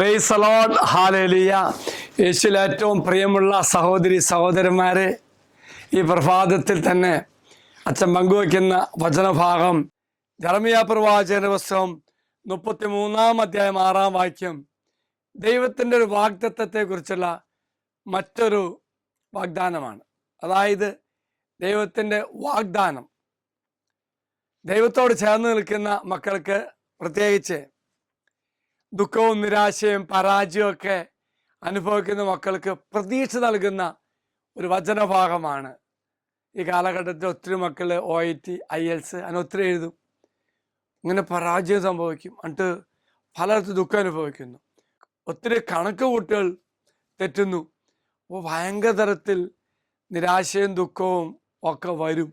Price the Lord, hallelujah. യേശുവിൽ ഏറ്റവും പ്രിയമുള്ള സഹോദരി സഹോദരന്മാരെ, ഈ പ്രഭാതത്തിൽ തന്നെ അച്ഛൻ പങ്കുവയ്ക്കുന്ന വചനഭാഗം ജെറമ്യാ പ്രവാചകന്റെ പുസ്തകം 33 അധ്യായം 6 വാക്യം. ദൈവത്തിൻ്റെ ഒരു വാഗ്ദത്തത്തെക്കുറിച്ചുള്ള മറ്റൊരു വാഗ്ദാനമാണ്. അതായത് ദൈവത്തിൻ്റെ വാഗ്ദാനം ദൈവത്തോട് ചേർന്ന് നിൽക്കുന്ന മക്കൾക്ക്, പ്രത്യേകിച്ച് ദുഃഖവും നിരാശയും പരാജയവും ഒക്കെ അനുഭവിക്കുന്ന മക്കൾക്ക് പ്രതീക്ഷ നൽകുന്ന ഒരു വചനഭാഗമാണ്. ഈ കാലഘട്ടത്തിൽ ഒത്തിരി മക്കൾ OIT, IELTS അങ്ങനെ ഒത്തിരി എഴുതും. ഇങ്ങനെ പരാജയം സംഭവിക്കും, എന്നിട്ട് പലയിടത്തും ദുഃഖം അനുഭവിക്കുന്നു. ഒത്തിരി കണക്ക് കൂട്ടുകൾ തെറ്റുന്നു. അപ്പോൾ ഭയങ്കര തരത്തിൽ നിരാശയും ദുഃഖവും ഒക്കെ വരും.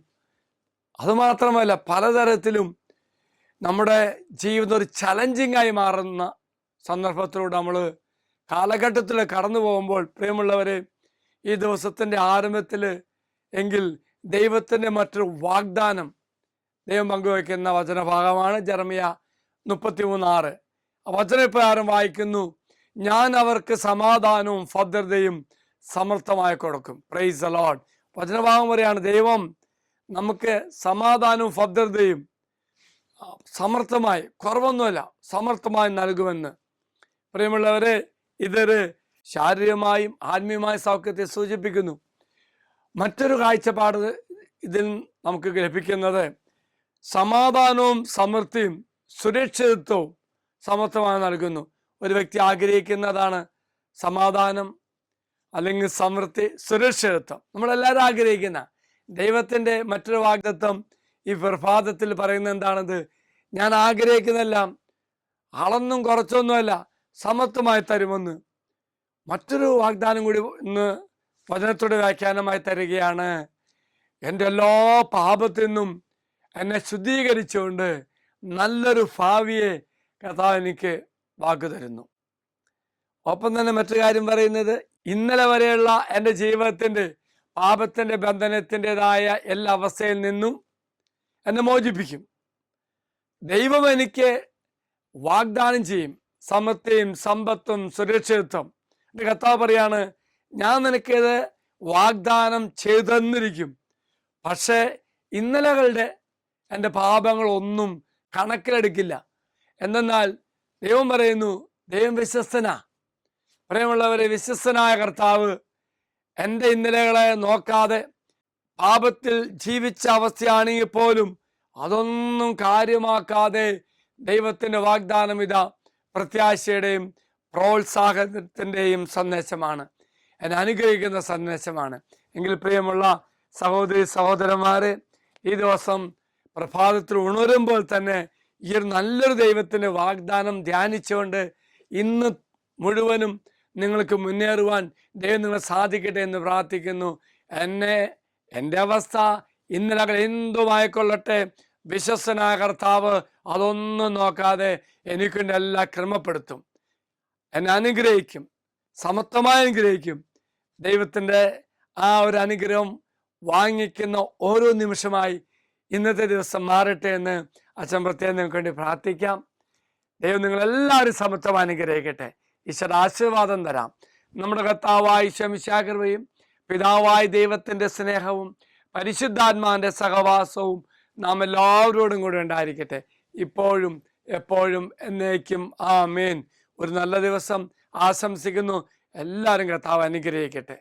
അതുമാത്രമല്ല, പലതരത്തിലും നമ്മുടെ ജീവിതം ഒരു ചലഞ്ചിങ് ആയി മാറുന്ന സന്ദർഭത്തിലൂടെ നമ്മൾ കാലഘട്ടത്തിൽ കടന്നു പോകുമ്പോൾ, പ്രിയമുള്ളവരെ, ഈ ദിവസത്തിൻ്റെ ആരംഭത്തിൽ എങ്കിൽ ദൈവത്തിൻ്റെ മറ്റൊരു വാഗ്ദാനം ദൈവം പങ്കുവയ്ക്കുന്ന വചനഭാഗമാണ് ജെറമ്യാ 33:6. ആ വചനപ്രകാരം വായിക്കുന്നു: ഞാൻ അവർക്ക് സമാധാനവും ഭദ്രതയും സമർത്ഥമായി കൊടുക്കും. Praise the Lord. വചനഭാഗം പറയാണ്, ദൈവം നമുക്ക് സമാധാനവും ഭദ്രതയും സമർത്ഥമായി, കുറവൊന്നുമല്ല, സമർത്ഥമായി നൽകുമെന്ന്. പ്രിയമുള്ളവരെ, ഇതൊരു ശാരീരികമായും ആത്മീയമായ സൗഖ്യത്തെ സൂചിപ്പിക്കുന്നു. മറ്റൊരു കാഴ്ചപ്പാട് ഇതിൽ നമുക്ക് ലഭിക്കുന്നത് സമാധാനവും സമൃദ്ധിയും സുരക്ഷിതത്വവും സമർത്ഥമായി നൽകുന്നു. ഒരു വ്യക്തി ആഗ്രഹിക്കുന്നതാണ് സമാധാനം, അല്ലെങ്കിൽ സമൃദ്ധി, സുരക്ഷിതത്വം. നമ്മളെല്ലാവരും ആഗ്രഹിക്കുന്ന ദൈവത്തിൻ്റെ മറ്റൊരു വാഗ്ദത്തം ഈ പ്രഭാതത്തിൽ പറയുന്നത് എന്താണത്? ഞാൻ ആഗ്രഹിക്കുന്നതെല്ലാം അളന്നും കുറച്ചൊന്നുമല്ല, സമത്വമായി തരുമെന്ന്. മറ്റൊരു വാഗ്ദാനം കൂടി ഇന്ന് വചനത്തോടെ വ്യാഖ്യാനമായി തരികയാണ്. എൻ്റെ എല്ലാ പാപത്തിൽ നിന്നും എന്നെ ശുദ്ധീകരിച്ചുകൊണ്ട് നല്ലൊരു ഭാവിയെ കർത്താവ് എനിക്ക് വാക്ക് തരുന്നു. ഒപ്പം തന്നെ മറ്റൊരു കാര്യം പറയുന്നത്, ഇന്നലെ വരെയുള്ള എൻ്റെ ജീവിതത്തിൻ്റെ പാപത്തിൻ്റെ ബന്ധനത്തിൻ്റെതായ എല്ലാ അവസ്ഥയിൽ നിന്നും എന്നെ മോചിപ്പിക്കും. ദൈവം എനിക്ക് വാഗ്ദാനം ചെയ്യും സമൃദ്ധിയും സമ്പത്തും സുരക്ഷിതത്വം. എൻ്റെ കർത്താവ് പറയാണ്, ഞാൻ നിനക്കിത് വാഗ്ദാനം ചെയ്തെന്നിരിക്കും. പക്ഷേ ഇന്നലകളുടെ എൻ്റെ പാപങ്ങളൊന്നും കണക്കിലെടുക്കില്ല. എന്തെന്നാൽ ദൈവം പറയുന്നു, ദൈവം വിശ്വസ്തനാ. പ്രിയമുള്ളവരെ, വിശ്വസ്തനായ കർത്താവ് എൻ്റെ ഇന്നലകളെ നോക്കാതെ പാപത്തിൽ ജീവിച്ച അവസ്ഥയാണെങ്കിൽ പോലും അതൊന്നും കാര്യമാക്കാതെ ദൈവത്തിൻ്റെ വാഗ്ദാനം ഇതാ പ്രത്യാശയുടെയും പ്രോത്സാഹനത്തിൻ്റെയും സന്ദേശമാണ്, എന്നെ അനുഗ്രഹിക്കുന്ന സന്ദേശമാണ്. എങ്കിൽ പ്രിയമുള്ള സഹോദരി സഹോദരന്മാരെ, ഈ ദിവസം പ്രഭാതത്തിൽ ഉണരുമ്പോൾ തന്നെ ഈ ഒരു നല്ലൊരു ദൈവത്തിൻ്റെ വാഗ്ദാനം ധ്യാനിച്ചുകൊണ്ട് ഇന്ന് മുഴുവനും നിങ്ങൾക്ക് മുന്നേറുവാൻ ദൈവം നിങ്ങളെ സാധിക്കട്ടെ എന്ന് പ്രാർത്ഥിക്കുന്നു. എൻ്റെ അവസ്ഥ ഇന്നലകൾ എന്തുമായിക്കൊള്ളട്ടെ, വിശ്വസ്തനായ കർത്താവ് അതൊന്നും നോക്കാതെ എനിക്കുണ്ട് എല്ലാം ക്രമപ്പെടുത്തും, എന്നെ അനുഗ്രഹിക്കും, സമത്വമായി അനുഗ്രഹിക്കും. ദൈവത്തിൻ്റെ ആ ഒരു അനുഗ്രഹം വാങ്ങിക്കുന്ന ഓരോ നിമിഷമായി ഇന്നത്തെ ദിവസം മാറട്ടെ എന്ന് അച്ഛൻ പ്രത്യേകം നിങ്ങൾക്ക് വേണ്ടി പ്രാർത്ഥിക്കാം. ദൈവം നിങ്ങളെല്ലാവരും സമത്വം അനുഗ്രഹിക്കട്ടെ. ഈശ്വര ആശീർവാദം തരാം. നമ്മുടെ കർത്താവായ ഈശോ മിശിഹായുടെ കൃപയും പിതാവായ ദൈവത്തിൻ്റെ സ്നേഹവും പരിശുദ്ധാത്മാവിൻ്റെ സഹവാസവും നാം എല്ലാവരോടും കൂടെ ഉണ്ടായിരിക്കട്ടെ, ഇപ്പോഴും എപ്പോഴും എന്നേക്കും. ആമേൻ. ഒരു നല്ല ദിവസം ആശംസിക്കുന്നു. എല്ലാവരും കർത്താവ് അനുഗ്രഹിക്കട്ടെ.